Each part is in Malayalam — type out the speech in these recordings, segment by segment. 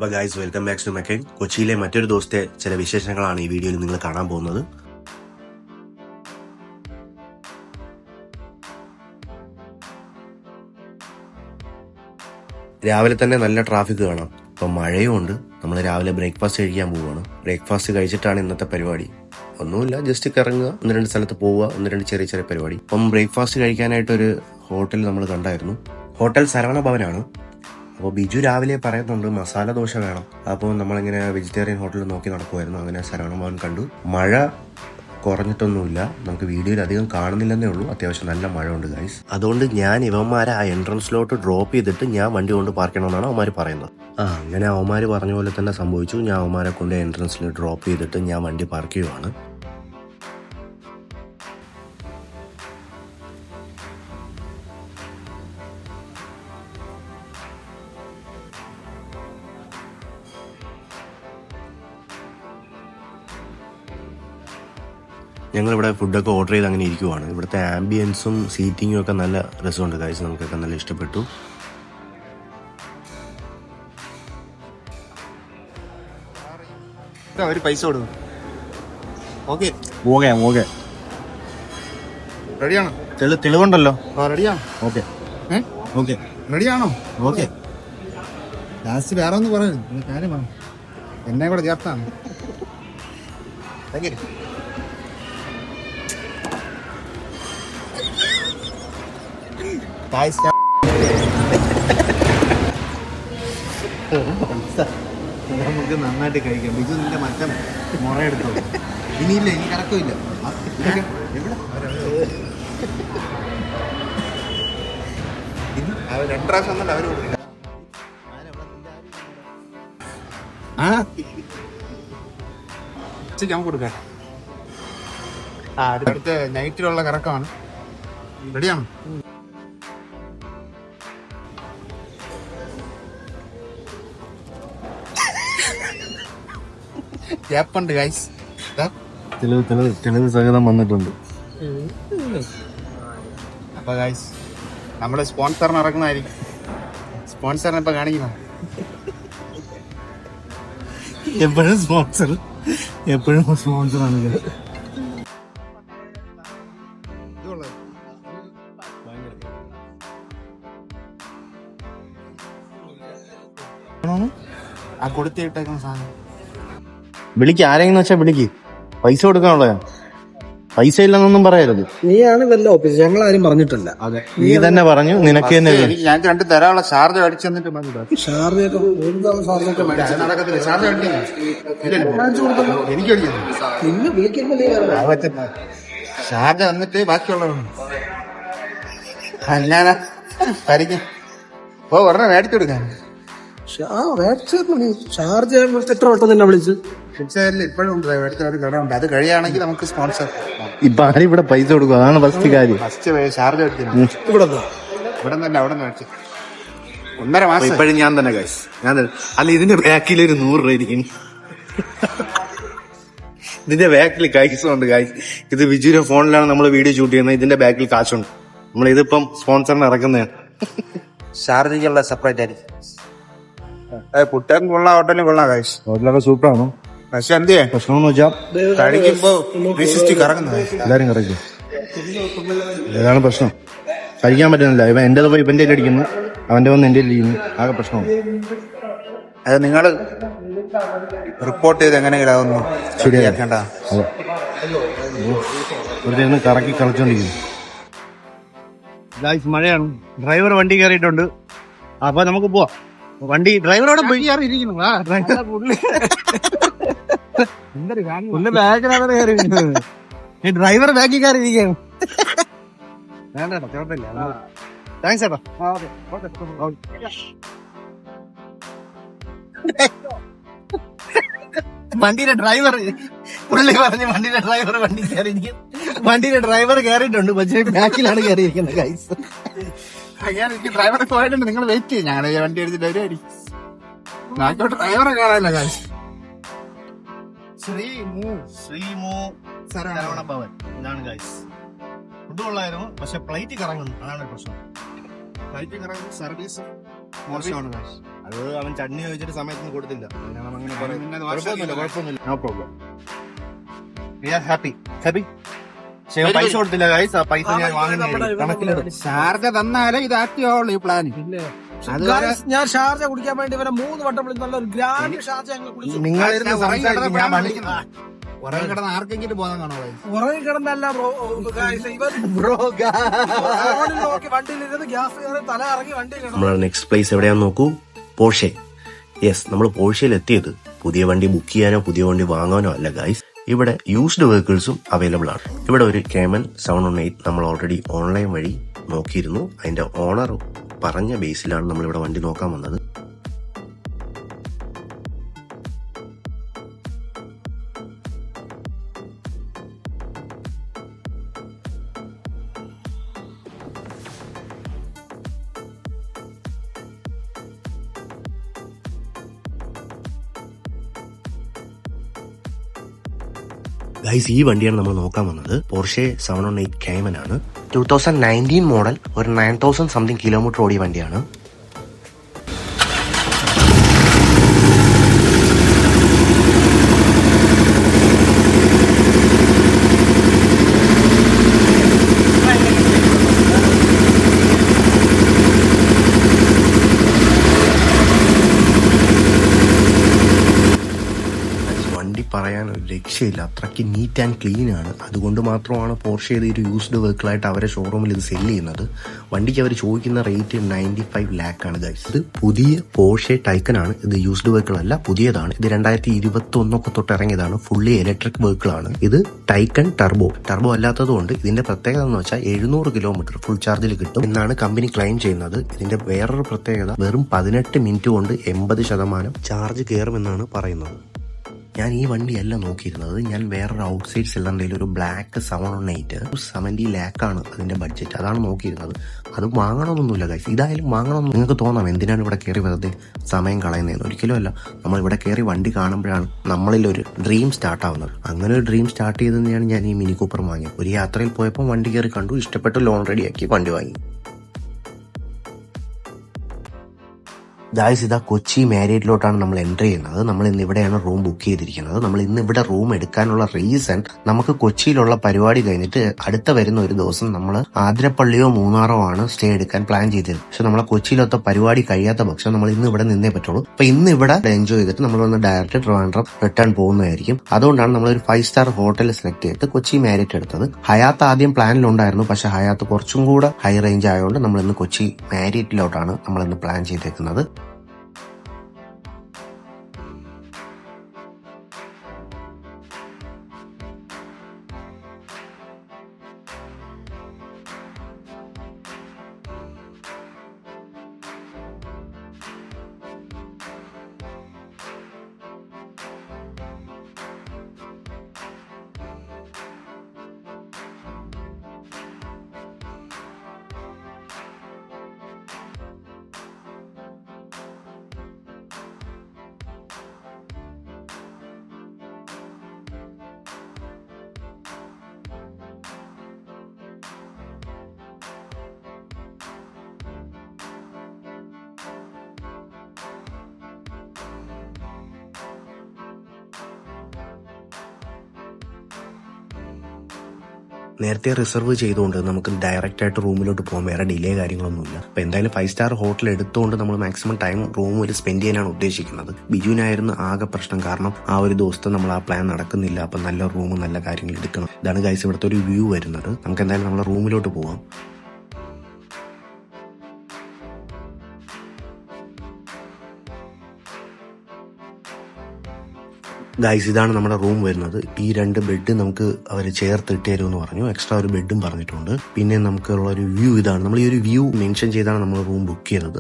അപ്പോൾ ഗൈസ് വെൽക്കം ബാക്ക് ടു മെക്കൈൻ. കൊച്ചിയിലെ മറ്റൊരു ദിവസത്തെ ചില വിശേഷങ്ങളാണ് ഈ വീഡിയോയിൽ നിങ്ങൾ കാണാൻ പോകുന്നത്. രാവിലെ തന്നെ നല്ല ട്രാഫിക് കാണാം. ഇപ്പം മഴയും ഉണ്ട്. നമ്മൾ രാവിലെ ബ്രേക്ക്ഫാസ്റ്റ് കഴിക്കാൻ പോവുകയാണ്. ബ്രേക്ക്ഫാസ്റ്റ് കഴിച്ചിട്ടാണ് ഇന്നത്തെ പരിപാടി. ഒന്നുമില്ല, ജസ്റ്റ് കറങ്ങുക, ഒന്ന് രണ്ട് സ്ഥലത്ത് പോവുക, ഒന്ന് രണ്ട് ചെറിയ ചെറിയ പരിപാടി. അപ്പം ബ്രേക്ക്ഫാസ്റ്റ് കഴിക്കാനായിട്ടൊരു ഹോട്ടൽ നമ്മൾ കണ്ടായിരുന്നു. ഹോട്ടൽ ശരവണ ഭവനാണ്. അപ്പോൾ ബിജു രാവിലെ പറയുന്നുണ്ട് മസാല ദോശ വേണം. അപ്പോൾ നമ്മളിങ്ങനെ വെജിറ്റേറിയൻ ഹോട്ടലിൽ നോക്കി നടക്കുമായിരുന്നു. അങ്ങനെ ശരവണ ഭവൻ കണ്ടു. മഴ കുറഞ്ഞിട്ടൊന്നുമില്ല, നമുക്ക് വീഡിയോയിൽ അധികം കാണുന്നില്ലെന്നേ ഉള്ളൂ. അത്യാവശ്യം നല്ല മഴ ഉണ്ട് ഗൈസ്. അതുകൊണ്ട് ഞാൻ ഇവന്മാരെ ആ എൻട്രൻസിലോട്ട് ഡ്രോപ്പ് ചെയ്തിട്ട് ഞാൻ വണ്ടി കൊണ്ട് പാർക്ക് ചെയ്യണമെന്നാണ് അവന്മാർ പറയുന്നത്. അങ്ങനെ അവന്മാർ പറഞ്ഞ പോലെ തന്നെ സംഭവിച്ചു. ഞാൻ അവന്മാരെ കൊണ്ട് എൻട്രൻസിൽ ഡ്രോപ്പ് ചെയ്തിട്ട് ഞാൻ വണ്ടി പാർക്ക് ചെയ്യുവാണ്. ഞങ്ങളിവിടെ ഫുഡൊക്കെ ഓർഡർ ചെയ്ത് അങ്ങനെ ഇരിക്കുവാണ്. ഇവിടുത്തെ ആംബിയൻസും സീറ്റിങ്ങും ഒക്കെ നല്ല രസമുണ്ട് ഗൈസ്. നമുക്കൊക്കെ നല്ല ഇഷ്ടപ്പെട്ടു. ഒരു പൈസ കൊടുക്കും. ഓക്കെ റെഡിയാണോ? തെളിവുണ്ടല്ലോ. റെഡിയാണോ? ഓക്കെ ഓക്കെ റെഡിയാണോ? ഓക്കെ. ലാസ്റ്റ് വേറെ ഒന്ന് പറയുന്നു കാര്യം പറഞ്ഞു, എന്നെ കൂടെ ചേർത്താണ്. നമുക്ക് നന്നായിട്ട് കഴിക്കാം. ബിജു നിന്റെ മറ്റം മുറ എടുത്തോ. ഇനിയില്ല, ഇനി കറക്കമില്ല. രണ്ടു പ്രാവശ്യം ഒന്നല്ല അവര് കൊടുക്കില്ല. നമുക്ക് കൊടുക്കാം. അടുത്ത നൈറ്റിലുള്ള കറക്കമാണ്. റെഡിയാണോ? ഗ്യാപ്പുണ്ട് ഗൈസ്. തെളിവ് സഹിതം വന്നിട്ടുണ്ട്. അപ്പൊ ഗൈസ് നമ്മുടെ സ്പോൺസറിന് ഇറങ്ങുന്നതായിരിക്കും. സ്പോൺസറിനെ ഇപ്പൊ കാണിക്കുന്ന എപ്പോഴും സ്പോൺസറാണ്. ആ കൊടുത്തിട്ടേക്കുന്ന സാധനം വിളിക്ക്, ആരെങ്കിലും വെച്ചാൽ വിളിക്ക്. പൈസ കൊടുക്കാനുള്ള പൈസ ഇല്ലെന്നൊന്നും പറയരുത്. നീയാണ് വല്ല ഓഫീസ്, ഞങ്ങൾ ആരും പറഞ്ഞിട്ടില്ല. അതെ, നീ തന്നെ പറഞ്ഞു. നിനക്ക് തന്നെ ഞാൻ രണ്ട് തരാനുള്ള ഷാർജ അടിച്ചു തന്നിട്ട് ഷാർജയൊക്കെ ഷാർജ എനിക്ക് പിന്നെ വിളിക്കുന്നില്ലേ? ഷാർജ വന്നിട്ട് ബാക്കിയുള്ളതാണ്. ഞാനാ പരിക്കും ഉടനെ മേടിച്ചു കൊടുക്കാൻ. ഷാർജ എത്ര വട്ടം തന്നെ വിളിച്ച്. ഇപ്പോഴും ഉണ്ട് മേടിച്ച ഒരു കട ഉണ്ട്. അത് കഴിയുകയാണെങ്കിൽ നമുക്ക് സ്പോൺസർ. ഇപ്പൊ ആരും ഇവിടെ പൈസ കൊടുക്കും, അതാണ് ഫസ്റ്റ് കാര്യം. ഫസ്റ്റ് ഷാർജ അടിച്ചു ഇവിടെ തന്നെ അവിടെ നിന്ന് മേടിച്ചു 1.5 മാസം. ഇപ്പോഴും ഞാൻ തന്നെ കാശ്, ഞാൻ തന്നെ. അല്ല, ഇതിന്റെ ബാക്കിൽ ഒരു 100 രൂപ ഇരിക്കും. ഇതിന്റെ ബാക്കിൽ കാശുണ്ട് കാശ്. ഇത് വിജുവിന്റെ ഫോണിലാണ് നമ്മൾ വീഡിയോ ഷൂട്ട് ചെയ്യുന്നത്. ഇതിന്റെ ബാക്കിൽ കാശുണ്ട്. നമ്മൾ ഇതിപ്പം സ്പോൺസറിന് ഇറക്കുന്നതാണ്. ഷാർജയ്ക്കുള്ള സെപ്പറേറ്റ് ആയിരിക്കും. പുട്ടൻ കൊള്ളാം, ഹോട്ടലും കൊള്ളാം കാശ്. ഹോട്ടലൊക്കെ സൂപ്പറാണോ? പക്ഷെ എന്ത് ചെയ്യാൻ പ്രശ്നമെന്ന് വെച്ചാൽ കഴിക്കുമ്പോ കറങ്ങുന്നത് എല്ലാരും കറക്കും. ഏതാണ് പ്രശ്നം? കഴിക്കാൻ പറ്റുന്നില്ല. ഇവൻ എന്റെ പോയി ഇവന്റെ അടിക്കുന്നു, അവന്റെ വന്ന് എന്റെ ഇരിക്കുന്നു. ആകെ പ്രശ്നമാണ്. അത് നിങ്ങൾ റിപ്പോർട്ട് ചെയ്ത് എങ്ങനെയെങ്കിലും അതൊന്നും ശരിയാക്കേണ്ട. ഇവിടെ കറക്കി കളിച്ചോണ്ടിരിക്കുന്നു. മഴയാണ്. ഡ്രൈവർ വണ്ടി കയറിയിട്ടുണ്ട്. അപ്പൊ നമുക്ക് പോവാം. വണ്ടി ഡ്രൈവറോടെ പോയി ഇരിക്കുന്നു. ഡ്രൈവർ ബാക്കി കയറിയിരിക്കുകയാണ്. വേണ്ട, കുഴപ്പമില്ല. താങ്ക്സ് ചേട്ടാ. വണ്ടിയുടെ ഡ്രൈവർ പുള്ളി പറഞ്ഞ് വണ്ടിയുടെ ഡ്രൈവർ വണ്ടി കയറിയിരിക്കും. വണ്ടിയുടെ ഡ്രൈവർ കയറിയിട്ടുണ്ട്, പക്ഷേ ബാക്കിലാണ് കയറിയിരിക്കുന്നത് ഗൈസ്. ഡ്രൈവറെ പോയിട്ടുണ്ട്. നിങ്ങൾ വെയിറ്റ് ചെയ്യും, ഞങ്ങൾ വണ്ടി എടുത്തിട്ട് വരുമായിരിക്കും. ഡ്രൈവറെ കാണാനില്ല കാശ്. ശ്രീമു ശരവണ ഭവൻ ഇതാണ് ഗൈസ്. ഫുഡ് കൊള്ളായിരുന്നു, പക്ഷെ ഫ്ലൈറ്റ് കറങ്ങുന്നു, അതാണ് പ്രശ്നം. സർവീസ് മോശമാണ്. അത് അവൻ ചട്നി ചോദിച്ചിട്ട് സമയത്തിന് കൊടുത്തില്ല. അങ്ങനെ പിന്നെ അത് വാശിയാക്കിയില്ല. കുഴപ്പമൊന്നുമില്ല. No problem. Happy happy. Very പൈസ good. കൊടുത്തില്ല ഗൈസ്. ആ പൈസ ഞാൻ വാങ്ങുന്ന കണക്കിലിടും. ഷാർജ തന്നാലേ ഇത് ആക്റ്റീവ് ആവുള്ളൂ ഈ പ്ലാൻ. അതുവരെ ഞാൻ ഷാർജ കുടിക്കാൻ വേണ്ടി ഇവരെ 3 വട്ടം വിളിച്ച് നല്ലൊരു ഗ്രാൻഡ് ഷാർജ ഞങ്ങൾ കുടിച്ചു. നിങ്ങളിരുന്ന് സംസാരിക്കും, ഞാൻ വണ്ടി ഉറങ്ങി കിടന്ന് ആർക്കെങ്കിലും ബോധം കാണോ? ഉറങ്ങി കിടന്നല്ല ബ്രോ, ബ്രോ. നോക്കി വണ്ടിയിലിരുന്ന് ഗ്യാസ് കയറി തല ഇറങ്ങി വണ്ടിയിൽ നമ്മുടെ നെക്സ്റ്റ് പ്ലേസ് എവിടെയാന്ന് നോക്കൂ. പോർഷെ. യെസ്, നമ്മൾ പോർഷയിൽ എത്തിയത് പുതിയ വണ്ടി ബുക്ക് ചെയ്യാനോ പുതിയ വണ്ടി വാങ്ങാനോ അല്ല ഗൈസ്. ഇവിടെ യൂസ്ഡ് വെഹിക്കിൾസും അവൈലബിൾ ആണ്. ഇവിടെ ഒരു കേമൻ 718 നമ്മൾ ഓൾറെഡി ഓൺലൈൻ വഴി നോക്കിയിരുന്നു. അതിന്റെ ഓണർ പറഞ്ഞ ബേസിലാണ് നമ്മൾ ഇവിടെ വണ്ടി നോക്കാൻ വന്നത്. ഗൈസ്, ഈ വണ്ടിയാണ് നമ്മൾ നോക്കാൻ വന്നത്. പോർഷെ 718 കേമൻ ആണ്. 2019 മോഡൽ. ഒരു 9000 സംതിങ് കിലോമീറ്റർ ഓടിയ വണ്ടിയാണ്. വണ്ടി പറയാൻ ഒരു രക്ഷയില്ല, അത്രയ്ക്ക് നീറ്റ് ആൻഡ് ക്ലീൻ ആണ്. അതുകൊണ്ട് മാത്രമാണ് പോർഷെ ഇത് ഒരു യൂസ്ഡ് വെഹിക്കിളായിട്ട് അവരെ ഷോറൂമിൽ ഇത് സെല് ചെയ്യുന്നത്. വണ്ടിക്ക് അവർ ചോദിക്കുന്ന റേറ്റ് 95 lakh ആണ് ഗൈസ്. ഇത് പുതിയ പോർഷെ ടൈക്കൻ ആണ്. ഇത് യൂസ്ഡ് വെഹിക്കിൾ അല്ല, പുതിയതാണ്. ഇത് 2021 തൊട്ട് ഇറങ്ങിയതാണ്. ഫുള്ളി ഇലക്ട്രിക് വെഹിക്കിൾ ആണ്. ഇത് ടൈക്കൻ ടർബോ അല്ലാത്തതുകൊണ്ട് ഇതിന്റെ പ്രത്യേകത എന്ന് വെച്ചാൽ 700 കിലോമീറ്റർ ഫുൾ ചാർജിൽ കിട്ടും എന്നാണ് കമ്പനി ക്ലെയിം ചെയ്യുന്നത്. ഇതിന്റെ വേറൊരു പ്രത്യേകത, വെറും 18 മിനിറ്റ് കൊണ്ട് 80% ചാർജ് കയറുമെന്നാണ് പറയുന്നത്. ഞാൻ ഈ വണ്ടിയല്ല നോക്കിയിരുന്നത്. ഞാൻ വേറൊരു ഔട്ട്സൈഡ് സെല്ലറിന്റെ ഒരു ബ്ലാക്ക് 718 70 lakh ആണ് അതിന്റെ ബഡ്ജറ്റ്. അതാണ് നോക്കിയിരുന്നത്. അത് വാങ്ങണമെന്നൊന്നുമില്ല ഗൈസ്. ഇതായാലും വാങ്ങണമെന്ന് നിങ്ങൾക്ക് തോന്നാം, എന്തിനാണ് ഇവിടെ കയറി വെറുതെ സമയം കളയുന്നതെന്ന്. ഒരിക്കലും അല്ല. നമ്മൾ ഇവിടെ കയറി വണ്ടി കാണുമ്പോഴാണ് നമ്മളിൽ ഒരു ഡ്രീം സ്റ്റാർട്ട് ആവുന്നത്. അങ്ങനെ ഒരു ഡ്രീം സ്റ്റാർട്ട് ചെയ്ത് തന്നെയാണ് ഞാൻ ഈ മിനി കൂപ്പർ വാങ്ങിയത്. ഒരു യാത്രയിൽ പോയപ്പോൾ വണ്ടി കയറി കണ്ടു, ഇഷ്ടപ്പെട്ടു, ലോൺ റെഡിയാക്കി വണ്ടി വാങ്ങി. ഗായ്സ്, ഇതാ കൊച്ചി മാരിയറ്റിലോട്ടാണ് നമ്മൾ എൻ്റർ ചെയ്യുന്നത്. നമ്മൾ ഇന്ന് ഇവിടെയാണ് റൂം ബുക്ക് ചെയ്തിരിക്കുന്നത്. നമ്മൾ ഇന്ന് ഇവിടെ റൂം എടുക്കാനുള്ള റീസൺ, നമുക്ക് കൊച്ചിയിലുള്ള പരിപാടി കഴിഞ്ഞിട്ട് അടുത്ത വരുന്ന ഒരു ദിവസം നമ്മൾ ആതിരപ്പള്ളിയോ മൂന്നാറോ ആണ് സ്റ്റേ എടുക്കാൻ പ്ലാൻ ചെയ്തത്. പക്ഷെ നമ്മളെ കൊച്ചിയിലൊത്ത പരിപാടി കഴിയാത്ത പക്ഷം നമ്മൾ ഇന്ന് ഇവിടെ നിന്നേ പറ്റുള്ളൂ. അപ്പൊ ഇന്ന് ഇവിടെ എൻജോയ് ചെയ്തിട്ട് നമ്മൾ വന്ന് ഡയറക്റ്റ് ട്രിവാൻഡ്രം റിട്ടേൺ പോകുന്നതായിരിക്കും. അതുകൊണ്ടാണ് നമ്മളൊരു 5 star ഹോട്ടൽ സെലക്ട് ചെയ്തിട്ട് കൊച്ചി മാരിയറ്റ് എടുത്തത്. ഹയാത്ത് ആദ്യം പ്ലാനിലുണ്ടായിരുന്നു, പക്ഷെ ഹയാത്ത് കുറച്ചും കൂടെ ഹൈ റേഞ്ച് ആയതുകൊണ്ട് നമ്മൾ ഇന്ന് കൊച്ചി മാരിയറ്റിലോട്ടാണ് നമ്മൾ ഇന്ന് പ്ലാൻ ചെയ്തേക്കുന്നത്. നേരത്തെ റിസർവ് ചെയ്തുകൊണ്ട് നമുക്ക് ഡയറക്റ്റ് ആയിട്ട് റൂമിലോട്ട് പോകാൻ വേറെ ഡിലേ കാര്യങ്ങളൊന്നുമില്ല. അപ്പൊ എന്തായാലും 5 star ഹോട്ടൽ എടുത്തുകൊണ്ട് നമ്മൾ മാക്സിമം ടൈം റൂമിൽ സ്പെൻഡ് ചെയ്യാനാണ് ഉദ്ദേശിക്കുന്നത്. ബിജുവിനായിരുന്നു ആകെ പ്രശ്നം. കാരണം ആ ഒരു ദിവസത്തെ നമ്മൾ ആ പ്ലാൻ നടക്കുന്നില്ല. അപ്പൊ നല്ല റൂം, നല്ല കാര്യങ്ങൾ എടുക്കണം. ഇതാണ് ഗൈസ് ഇവിടുത്തെ ഒരു വ്യൂ വരുന്നത്. നമുക്ക് എന്തായാലും നമ്മളെ റൂമിലോട്ട് പോവാം. ഗൈസ്, ഇതാണ് നമ്മുടെ റൂം വരുന്നത്. ഈ 2 ബെഡ് നമുക്ക് അവർ ചേർത്ത് ഇട്ട് തരുമെന്ന് പറഞ്ഞു. എക്സ്ട്രാ ഒരു ബെഡും പറഞ്ഞിട്ടുണ്ട്. പിന്നെ നമുക്കുള്ള ഒരു വ്യൂ ഇതാണ്. നമ്മൾ ഈ ഒരു വ്യൂ മെൻഷൻ ചെയ്താണ് നമ്മൾ റൂം ബുക്ക് ചെയ്തത്.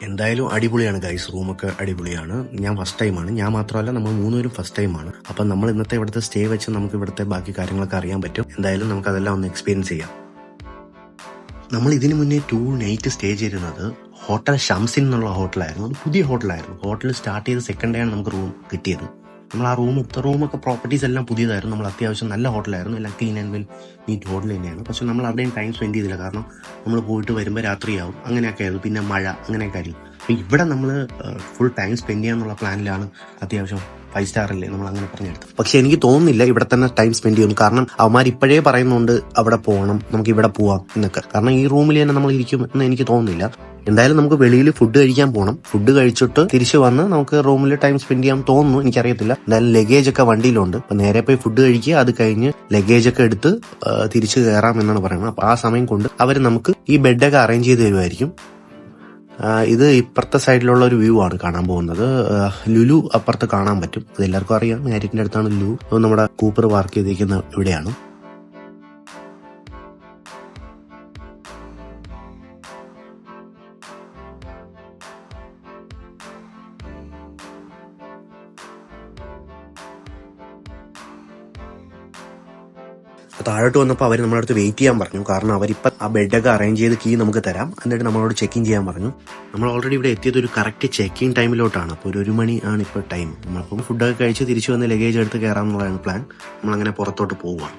എന്തായാലും അടിപൊളിയാണ് ഗൈസ്, റൂമൊക്കെ അടിപൊളിയാണ്. ഞാൻ ഫസ്റ്റ് ടൈമാണ്. ഞാൻ മാത്രമല്ല, നമ്മൾ 3 പേരും ഫസ്റ്റ് ടൈമാണ്. അപ്പം നമ്മൾ ഇന്നത്തെ ഇവിടുത്തെ സ്റ്റേ വെച്ച് നമുക്ക് ഇവിടുത്തെ ബാക്കി കാര്യങ്ങളൊക്കെ അറിയാൻ പറ്റും. എന്തായാലും നമുക്ക് അതെല്ലാം ഒന്ന് എക്സ്പീരിയൻസ് ചെയ്യാം. നമ്മൾ ഇതിനു മുന്നേ 2 night സ്റ്റേ ചെയ്തിരുന്നത് ഹോട്ടൽ ഷംസിൻ എന്നുള്ള ഹോട്ടലായിരുന്നു. അത് പുതിയ ഹോട്ടലായിരുന്നു. ഹോട്ടൽ സ്റ്റാർട്ട് ചെയ്ത് സെക്കൻഡ് ഡേ ആണ് നമുക്ക് റൂം കിട്ടിയത്. നമ്മൾ ആ റൂമൊക്കെ പ്രോപ്പർട്ടീസ് എല്ലാം പുതിയതായിരുന്നു. നമ്മൾ അത്യാവശ്യം നല്ല ഹോട്ടലായിരുന്നു, എല്ലാം clean and well neat hotel തന്നെയാണ്. പക്ഷെ നമ്മൾ അവിടെയും ടൈം സ്പെൻഡ് ചെയ്തില്ല, കാരണം നമ്മൾ പോയിട്ട് വരുമ്പോൾ രാത്രിയാവും, അങ്ങനെയൊക്കെ ആയിരുന്നു. പിന്നെ മഴ, അങ്ങനെയൊക്കെ ആയിരുന്നു. അപ്പോൾ ഇവിടെ നമ്മൾ ഫുൾ ടൈം സ്പെൻഡ് ചെയ്യാന്നുള്ള പ്ലാനിലാണ്. അത്യാവശ്യം 5 സ്റ്റാർ അല്ലേ, നമ്മൾ അങ്ങനെ പറഞ്ഞെടുത്തു. പക്ഷെ എനിക്ക് തോന്നുന്നില്ല ഇവിടെ തന്നെ ടൈം സ്പെൻഡ് ചെയ്യുന്നു, കാരണം അവന്മാർ ഇപ്പോഴേ പറയുന്നുണ്ട് അവിടെ പോകണം, നമുക്ക് ഇവിടെ പോവാം എന്നൊക്കെ. കാരണം ഈ റൂമിൽ തന്നെ നമ്മൾ ഇരിക്കും എന്ന് എനിക്ക് തോന്നുന്നില്ല. എന്തായാലും നമുക്ക് വെളിയിൽ ഫുഡ് കഴിക്കാൻ പോകണം. ഫുഡ് കഴിച്ചിട്ട് തിരിച്ചു വന്ന് നമുക്ക് റൂമിൽ ടൈം സ്പെൻഡ് ചെയ്യാൻ തോന്നുന്നു, എനിക്കറിയത്തില്ല. എന്തായാലും ലഗേജ് ഒക്കെ വണ്ടിയിലുണ്ട്. അപ്പൊ നേരെ പോയി ഫുഡ് കഴിക്കുക, അത് കഴിഞ്ഞ് ലഗേജ് ഒക്കെ എടുത്ത് തിരിച്ചു കയറാം എന്നാണ് പറയുന്നത്. അപ്പൊ ആ സമയം കൊണ്ട് അവർ നമുക്ക് ഈ ബെഡൊക്കെ അറേഞ്ച് ചെയ്ത് തരുമായിരിക്കും. ഇത് ഇപ്പുറത്തെ സൈഡിലുള്ള ഒരു വ്യൂ ആണ് കാണാൻ പോകുന്നത്. ലുലു അപ്പുറത്ത് കാണാൻ പറ്റും, അത് എല്ലാവർക്കും അറിയാം. മാരിറ്റിന്റെ അടുത്താണ് ലുലു. നമ്മുടെ കൂപ്പർ പാർക്ക് ചെയ്തിരിക്കുന്ന ഇവിടെയാണ്. താഴോട്ട് വന്നപ്പോൾ അവർ നമ്മുടെ അടുത്ത് വെയിറ്റ് ചെയ്യാൻ പറഞ്ഞു, കാരണം അവരിപ്പം ആ ബെഡൊക്കെ അറേഞ്ച് ചെയ്ത് കീ നമുക്ക് തരാം, എന്നിട്ട് നമ്മളോട് ചെക്ക് ഇൻ ചെയ്യാൻ പറഞ്ഞു. നമ്മൾ ഓൾറെഡി ഇവിടെ എത്തിയത് ഒരു കറക്റ്റ് ചെക്ക് ഇൻ ടൈമിലോട്ടാണ്. അപ്പോൾ ഒരു മണി ആണ് ഇപ്പോൾ ടൈം. നമ്മളിപ്പം ഫുഡൊക്കെ കഴിച്ച് തിരിച്ചു വന്ന് ലഗേജ് എടുത്ത് കയറാം എന്നുള്ളതാണ് പ്ലാൻ. നമ്മളങ്ങനെ പുറത്തോട്ട് പോവുകയാണ്.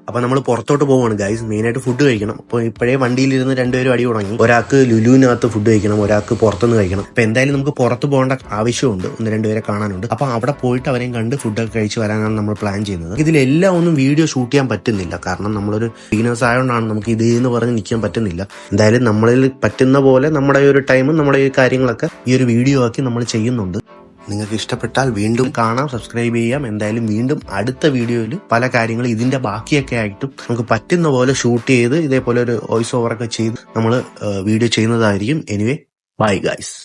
അപ്പൊ നമ്മൾ പുറത്തോട്ട് പോവാണ് ഗൈസ്. മെയിനായിട്ട് ഫുഡ് കഴിക്കണം. അപ്പോൾ ഇപ്പോഴേ വണ്ടിയിലിരുന്ന് രണ്ടുപേരും അടി തുടങ്ങി. ഒരാൾക്ക് ലുലുവിനകത്ത് ഫുഡ് കഴിക്കണം, ഒരാൾക്ക് പുറത്തുനിന്ന് കഴിക്കണം. അപ്പൊ എന്തായാലും നമുക്ക് പുറത്ത് പോകേണ്ട ആവശ്യമുണ്ട്, 1-2 പേരെ കാണാനുണ്ട്. അപ്പൊ അവിടെ പോയിട്ട് അവരെയും കണ്ട് ഫുഡൊക്കെ കഴിച്ച് വരാനാണ് നമ്മൾ പ്ലാൻ ചെയ്യുന്നത്. ഇതിലെല്ലാം ഒന്നും വീഡിയോ ഷൂട്ട് ചെയ്യാൻ പറ്റുന്നില്ല, കാരണം നമ്മളൊരു ബിഗിനേഴ്സ് ആയതുകൊണ്ടാണ് നമുക്ക് ഇതെന്ന് പറഞ്ഞ് നിൽക്കാൻ പറ്റുന്നില്ല. എന്തായാലും നമ്മളിൽ പറ്റുന്ന പോലെ നമ്മുടെ ഒരു ടൈമും നമ്മുടെ ഈ കാര്യങ്ങളൊക്കെ ഈ ഒരു വീഡിയോ ആക്കി നമ്മൾ ചെയ്യുന്നുണ്ട്. നിങ്ങൾക്ക് ഇഷ്ടപ്പെട്ടാൽ വീണ്ടും കാണാം, സബ്സ്ക്രൈബ് ചെയ്യാം. എന്തായാലും വീണ്ടും അടുത്ത വീഡിയോയിൽ പല കാര്യങ്ങളും ഇതിന്റെ ബാക്കിയൊക്കെ ആയിട്ടും നമുക്ക് പറ്റുന്ന പോലെ ഷൂട്ട് ചെയ്ത് ഇതേപോലെ ഒരു വോയിസ് ഓവറൊക്കെ ചെയ്ത് നമ്മൾ വീഡിയോ ചെയ്യുന്നതായിരിക്കും. Anyway, bye guys.